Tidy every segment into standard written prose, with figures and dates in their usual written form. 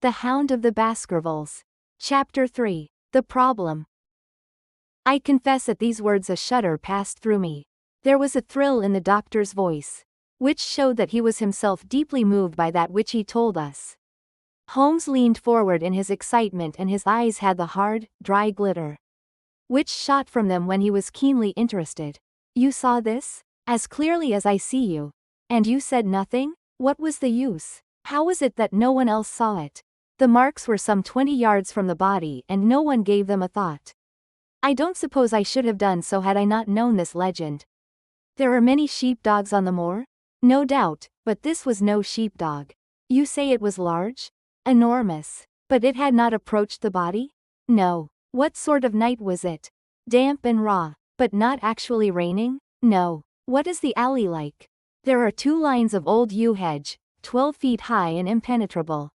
The Hound of the Baskervilles. Chapter 3. The Problem. I confess at these words a shudder passed through me. There was a thrill in the doctor's voice, which showed that he was himself deeply moved by that which he told us. Holmes leaned forward in his excitement, and his eyes had the hard, dry glitter which shot from them when he was keenly interested. You saw this? As clearly as I see you. And you said nothing? What was the use? How was it that no one else saw it? The marks were some 20 yards from the body, and no one gave them a thought. I don't suppose I should have done so had I not known this legend. There are many sheepdogs on the moor? No doubt, but this was no sheepdog. You say it was large? Enormous. But it had not approached the body? No. What sort of night was it? Damp and raw, but not actually raining? No. What is the alley like? There are 2 lines of old yew hedge, 12 feet high and impenetrable.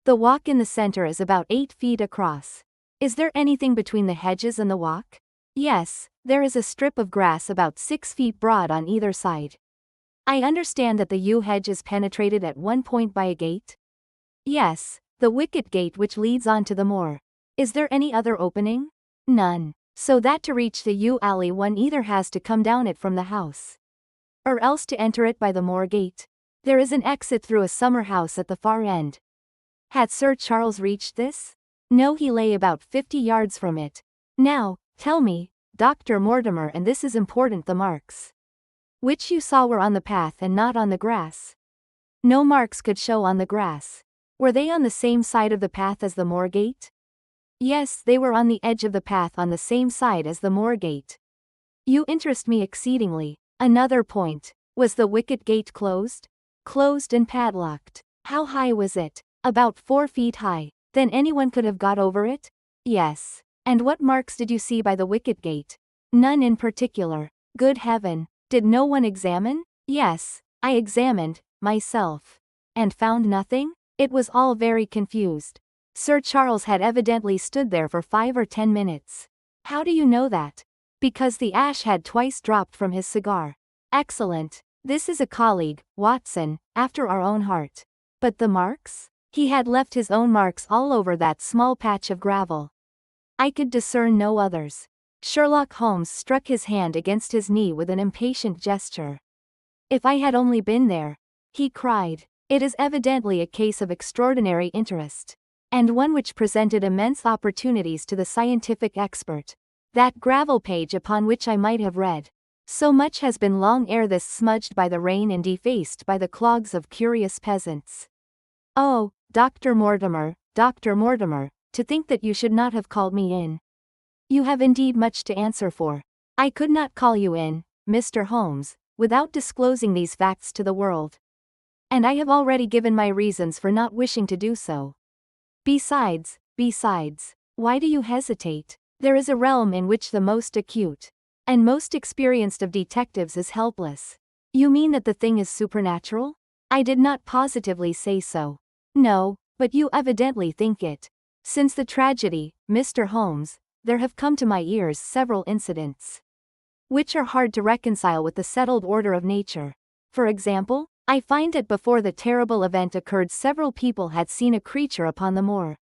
The walk in the center is about 8 feet across. Is there anything between the hedges and the walk? Yes, there is a strip of grass about 6 feet broad on either side. I understand that the yew hedge is penetrated at one point by a gate? Yes, the wicket gate which leads on to the moor. Is there any other opening? None. So that to reach the yew alley one either has to come down it from the house, or else to enter it by the moor gate. There is an exit through a summer house at the far end. Had Sir Charles reached this? No, he lay about 50 yards from it. Now, tell me, Dr. Mortimer, and this is important, the marks which you saw were on the path and not on the grass. No marks could show on the grass. Were they on the same side of the path as the moor gate? Yes, they were on the edge of the path on the same side as the moor gate. You interest me exceedingly. Another point. Was the wicket gate closed? Closed and padlocked. How high was it? About 4 feet high. Then anyone could have got over it? Yes. And what marks did you see by the wicket gate? None in particular. Good heaven. Did no one examine? Yes, I examined, myself. And found nothing? It was all very confused. Sir Charles had evidently stood there for 5 or 10 minutes. How do you know that? Because the ash had twice dropped from his cigar. Excellent. This is a colleague, Watson, after our own heart. But the marks? He had left his own marks all over that small patch of gravel. I could discern no others. Sherlock Holmes struck his hand against his knee with an impatient gesture. If I had only been there, he cried. It is evidently a case of extraordinary interest, and one which presented immense opportunities to the scientific expert. That gravel page upon which I might have read, so much has been long ere this smudged by the rain and defaced by the clogs of curious peasants. Oh, Dr. Mortimer, to think that you should not have called me in. You have indeed much to answer for. I could not call you in, Mr. Holmes, without disclosing these facts to the world. And I have already given my reasons for not wishing to do so. Besides, why do you hesitate? There is a realm in which the most acute and most experienced of detectives is helpless. You mean that the thing is supernatural? I did not positively say so. No, but you evidently think it. Since the tragedy, Mr. Holmes, there have come to my ears several incidents which are hard to reconcile with the settled order of nature. For example, I find that before the terrible event occurred several people had seen a creature upon the moor,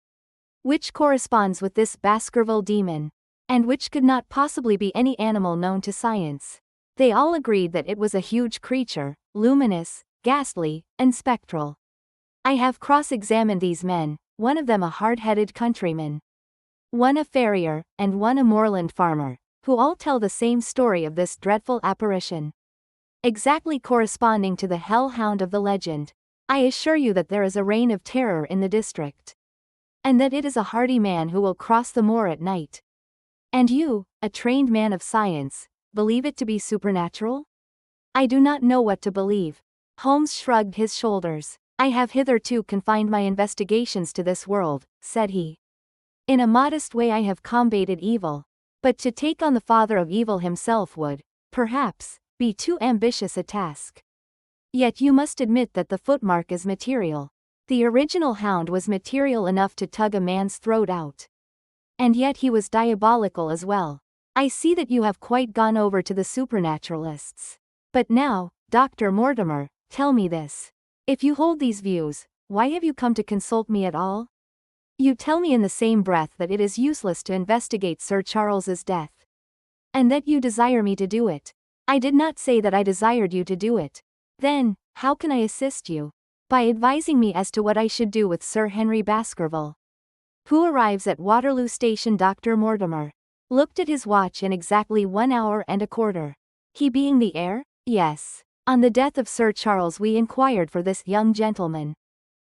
which corresponds with this Baskerville demon, and which could not possibly be any animal known to science. They all agreed that it was a huge creature, luminous, ghastly, and spectral. I have cross-examined these men, one of them a hard-headed countryman, one a farrier, and one a moorland farmer, who all tell the same story of this dreadful apparition, exactly corresponding to the hell-hound of the legend. I assure you that there is a reign of terror in the district, and that it is a hardy man who will cross the moor at night. And you, a trained man of science, believe it to be supernatural? I do not know what to believe. Holmes shrugged his shoulders. I have hitherto confined my investigations to this world, said he. In a modest way I have combated evil. But to take on the father of evil himself would, perhaps, be too ambitious a task. Yet you must admit that the footmark is material. The original hound was material enough to tug a man's throat out. And yet he was diabolical as well. I see that you have quite gone over to the supernaturalists. But now, Dr. Mortimer, tell me this. If you hold these views, why have you come to consult me at all? You tell me in the same breath that it is useless to investigate Sir Charles's death. And that you desire me to do it. I did not say that I desired you to do it. Then, how can I assist you? By advising me as to what I should do with Sir Henry Baskerville. Who arrives at Waterloo Station. Dr. Mortimer looked at his watch in exactly 1 hour and a quarter. He being the heir? Yes. On the death of Sir Charles we inquired for this young gentleman.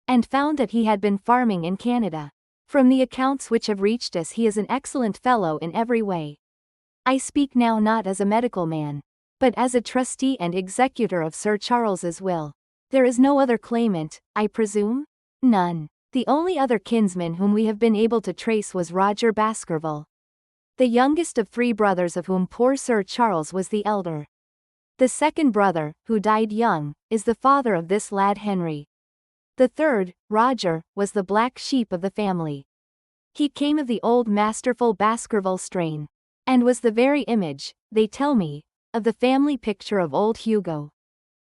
And found that he had been farming in Canada. From the accounts which have reached us he is an excellent fellow in every way. I speak now not as a medical man, but as a trustee and executor of Sir Charles's will. There is no other claimant, I presume? None. The only other kinsman whom we have been able to trace was Roger Baskerville, the youngest of 3 brothers, of whom poor Sir Charles was the elder. The second brother, who died young, is the father of this lad Henry. The third, Roger, was the black sheep of the family. He came of the old masterful Baskerville strain, and was the very image, they tell me, of the family picture of old Hugo.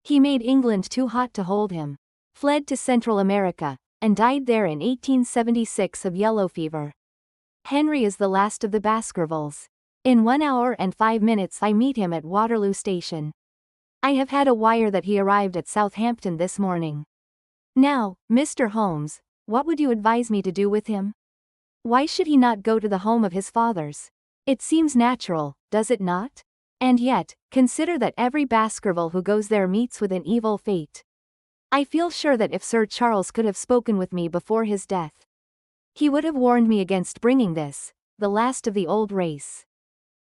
He made England too hot to hold him, fled to Central America, and died there in 1876 of yellow fever. Henry is the last of the Baskervilles. In 1 hour and 5 minutes I meet him at Waterloo Station. I have had a wire that he arrived at Southampton this morning. Now, Mr. Holmes, what would you advise me to do with him? Why should he not go to the home of his fathers? It seems natural, does it not? And yet, consider that every Baskerville who goes there meets with an evil fate. I feel sure that if Sir Charles could have spoken with me before his death, he would have warned me against bringing this, the last of the old race,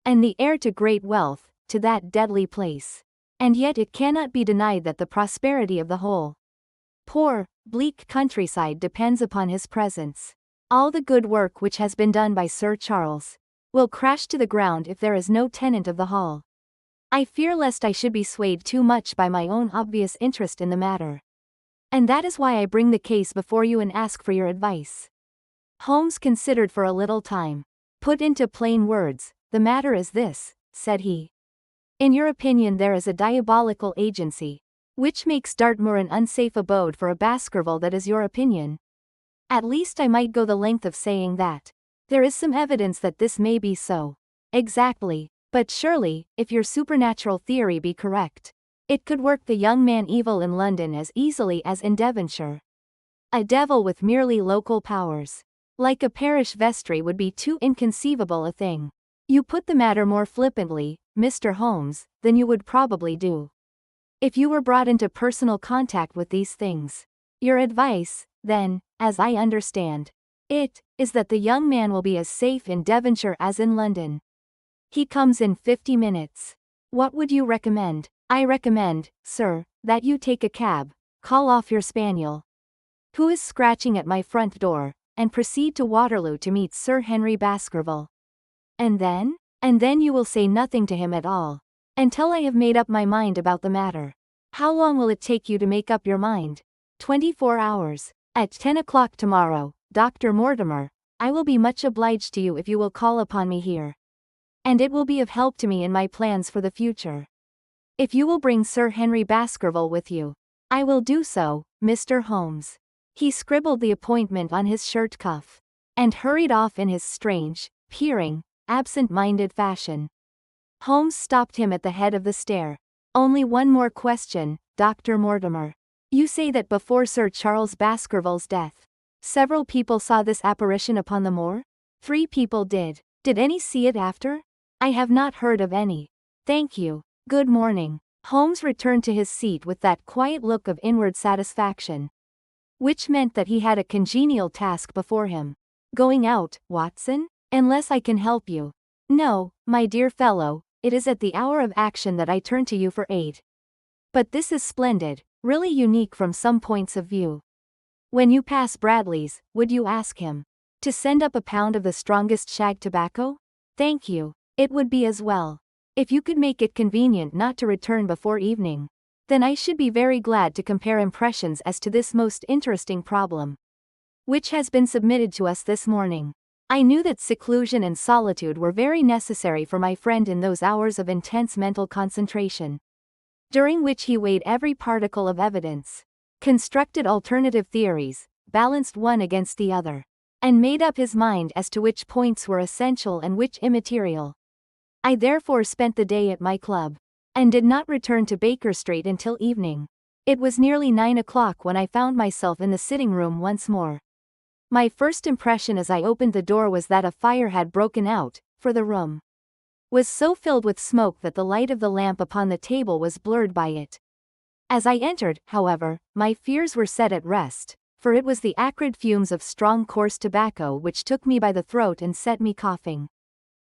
and the heir to great wealth, to that deadly place. And yet it cannot be denied that the prosperity of the whole poor, bleak countryside depends upon his presence. All the good work which has been done by Sir Charles will crash to the ground if there is no tenant of the hall. I fear lest I should be swayed too much by my own obvious interest in the matter. And that is why I bring the case before you and ask for your advice. Holmes considered for a little time. Put into plain words, the matter is this, said he. In your opinion there is a diabolical agency, which makes Dartmoor an unsafe abode for a Baskerville. That is your opinion. At least I might go the length of saying that there is some evidence that this may be so. Exactly, but surely, if your supernatural theory be correct, it could work the young man evil in London as easily as in Devonshire. A devil with merely local powers, like a parish vestry, would be too inconceivable a thing. You put the matter more flippantly, Mr. Holmes, than you would probably do if you were brought into personal contact with these things. Your advice, then, as I understand it, is that the young man will be as safe in Devonshire as in London. He comes in 50 minutes. What would you recommend? I recommend, sir, that you take a cab, call off your spaniel, who is scratching at my front door, and proceed to Waterloo to meet Sir Henry Baskerville. And then you will say nothing to him at all, until I have made up my mind about the matter. How long will it take you to make up your mind? 24 hours. At 10 o'clock tomorrow, Dr. Mortimer, I will be much obliged to you if you will call upon me here. And it will be of help to me in my plans for the future. If you will bring Sir Henry Baskerville with you, I will do so, Mr. Holmes. He scribbled the appointment on his shirt cuff, and hurried off in his strange, peering, absent-minded fashion. Holmes stopped him at the head of the stair. Only one more question, Dr. Mortimer. You say that before Sir Charles Baskerville's death, several people saw this apparition upon the moor? 3 people did. Did any see it after? I have not heard of any. Thank you. Good morning. Holmes returned to his seat with that quiet look of inward satisfaction, which meant that he had a congenial task before him. Going out, Watson? Unless I can help you. No, my dear fellow, it is at the hour of action that I turn to you for aid. But this is splendid, really unique from some points of view. When you pass Bradley's, would you ask him to send up a pound of the strongest shag tobacco? Thank you. It would be as well if you could make it convenient not to return before evening. Then I should be very glad to compare impressions as to this most interesting problem, which has been submitted to us this morning. I knew that seclusion and solitude were very necessary for my friend in those hours of intense mental concentration, during which he weighed every particle of evidence, constructed alternative theories, balanced one against the other, and made up his mind as to which points were essential and which immaterial. I therefore spent the day at my club, and did not return to Baker Street until evening. It was nearly 9 o'clock when I found myself in the sitting room once more. My first impression as I opened the door was that a fire had broken out, for the room was so filled with smoke that the light of the lamp upon the table was blurred by it. As I entered, however, my fears were set at rest, for it was the acrid fumes of strong coarse tobacco which took me by the throat and set me coughing.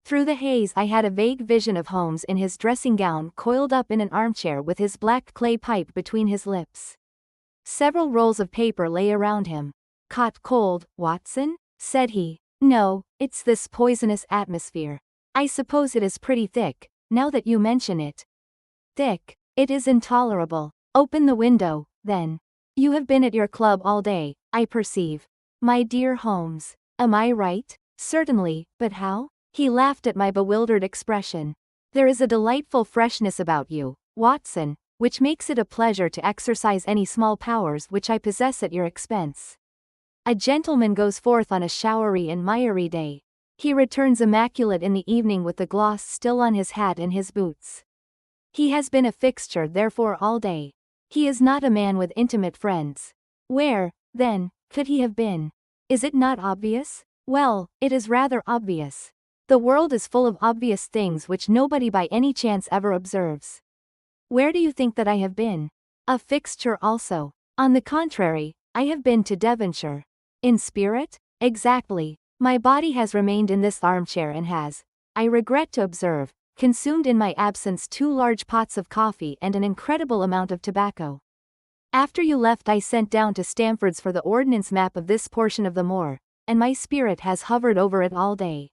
Through the haze I had a vague vision of Holmes in his dressing gown coiled up in an armchair with his black clay pipe between his lips. Several rolls of paper lay around him. "Caught cold, Watson?" said he. "No, it's this poisonous atmosphere. I suppose it is pretty thick, now that you mention it." "Thick? It is intolerable. Open the window, then. You have been at your club all day, I perceive. My dear Holmes. Am I right?" "Certainly, but how?" He laughed at my bewildered expression. "There is a delightful freshness about you, Watson, which makes it a pleasure to exercise any small powers which I possess at your expense. A gentleman goes forth on a showery and miry day. He returns immaculate in the evening with the gloss still on his hat and his boots. He has been a fixture therefore all day. He is not a man with intimate friends. Where, then, could he have been? Is it not obvious? Well, it is rather obvious. The world is full of obvious things which nobody by any chance ever observes. Where do you think that I have been? A fixture also. On the contrary, I have been to Devonshire. In spirit? Exactly. My body has remained in this armchair and has, I regret to observe, consumed in my absence 2 large pots of coffee and an incredible amount of tobacco. After you left I sent down to Stamford's for the ordnance map of this portion of the moor, and my spirit has hovered over it all day.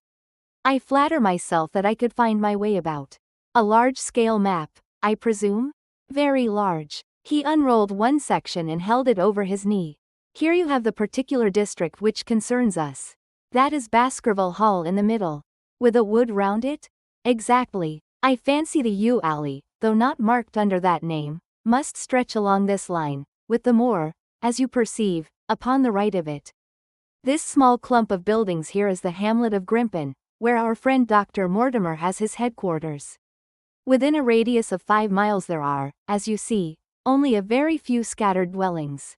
I flatter myself that I could find my way about. A large-scale map, I presume? Very large." He unrolled one section and held it over his knee. "Here you have the particular district which concerns us. That is Baskerville Hall in the middle. With a wood round it?" "Exactly. I fancy the yew alley, though not marked under that name, must stretch along this line, with the moor, as you perceive, upon the right of it. This small clump of buildings here is the hamlet of Grimpen, where our friend Dr. Mortimer has his headquarters. Within a radius of 5 miles there are, as you see, only a very few scattered dwellings.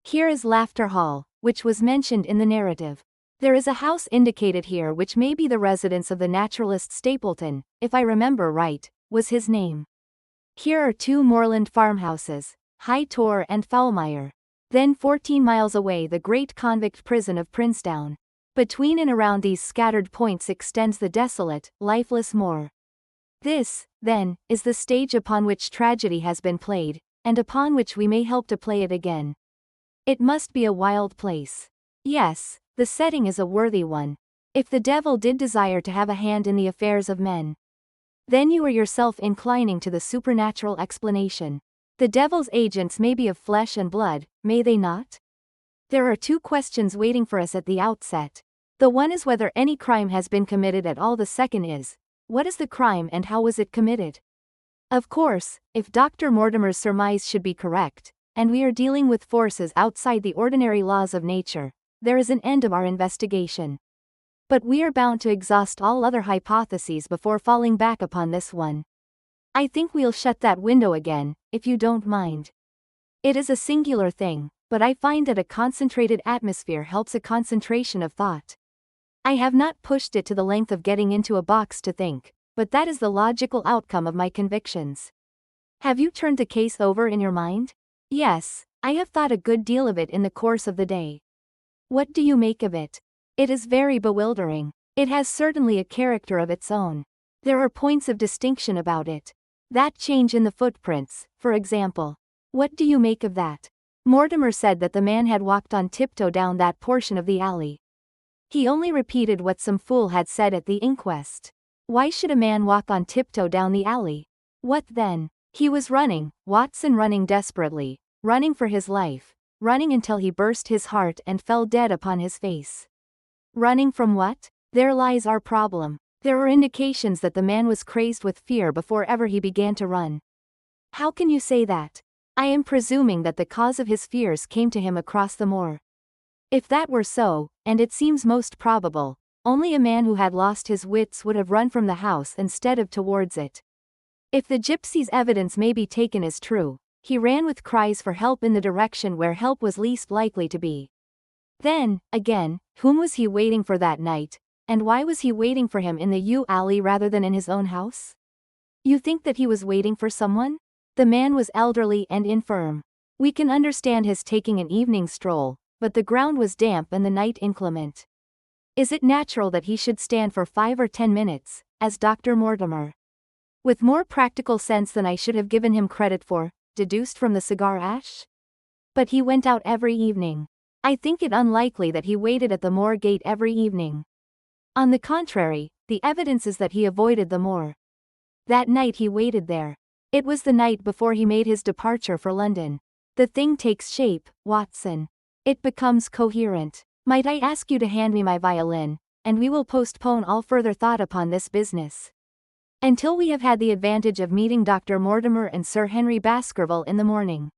Here is Laughter Hall, which was mentioned in the narrative. There is a house indicated here which may be the residence of the naturalist Stapleton, if I remember right, was his name. Here are 2 moorland farmhouses, High Tor and Foulmire. Then 14 miles away the great convict prison of Princetown. Between and around these scattered points extends the desolate, lifeless moor. This, then, is the stage upon which tragedy has been played, and upon which we may help to play it again. It must be a wild place. Yes, the setting is a worthy one. If the devil did desire to have a hand in the affairs of men, then you are yourself inclining to the supernatural explanation. The devil's agents may be of flesh and blood, may they not? There are 2 questions waiting for us at the outset. The one is whether any crime has been committed at all. The second is, what is the crime and how was it committed? Of course, if Dr. Mortimer's surmise should be correct, and we are dealing with forces outside the ordinary laws of nature, there is an end of our investigation. But we are bound to exhaust all other hypotheses before falling back upon this one. I think we'll shut that window again, if you don't mind. It is a singular thing, but I find that a concentrated atmosphere helps a concentration of thought. I have not pushed it to the length of getting into a box to think, but that is the logical outcome of my convictions. Have you turned the case over in your mind? Yes, I have thought a good deal of it in the course of the day. What do you make of it? It is very bewildering. It has certainly a character of its own. There are points of distinction about it. That change in the footprints, for example. What do you make of that? Mortimer said that the man had walked on tiptoe down that portion of the alley. He only repeated what some fool had said at the inquest. Why should a man walk on tiptoe down the alley? What then? He was running, Watson, running desperately, running for his life, running until he burst his heart and fell dead upon his face. Running from what? There lies our problem. There are indications that the man was crazed with fear before ever he began to run. How can you say that? I am presuming that the cause of his fears came to him across the moor. If that were so, and it seems most probable, only a man who had lost his wits would have run from the house instead of towards it. If the gypsy's evidence may be taken as true, he ran with cries for help in the direction where help was least likely to be. Then, again, whom was he waiting for that night, and why was he waiting for him in the yew alley rather than in his own house? You think that he was waiting for someone? The man was elderly and infirm. We can understand his taking an evening stroll, but the ground was damp and the night inclement. Is it natural that he should stand for 5 or 10 minutes, as Dr. Mortimer, with more practical sense than I should have given him credit for, deduced from the cigar ash? But he went out every evening. I think it unlikely that he waited at the moor gate every evening. On the contrary, the evidence is that he avoided the moor. That night he waited there. It was the night before he made his departure for London. The thing takes shape, Watson. It becomes coherent. Might I ask you to hand me my violin, and we will postpone all further thought upon this business until we have had the advantage of meeting Dr. Mortimer and Sir Henry Baskerville in the morning.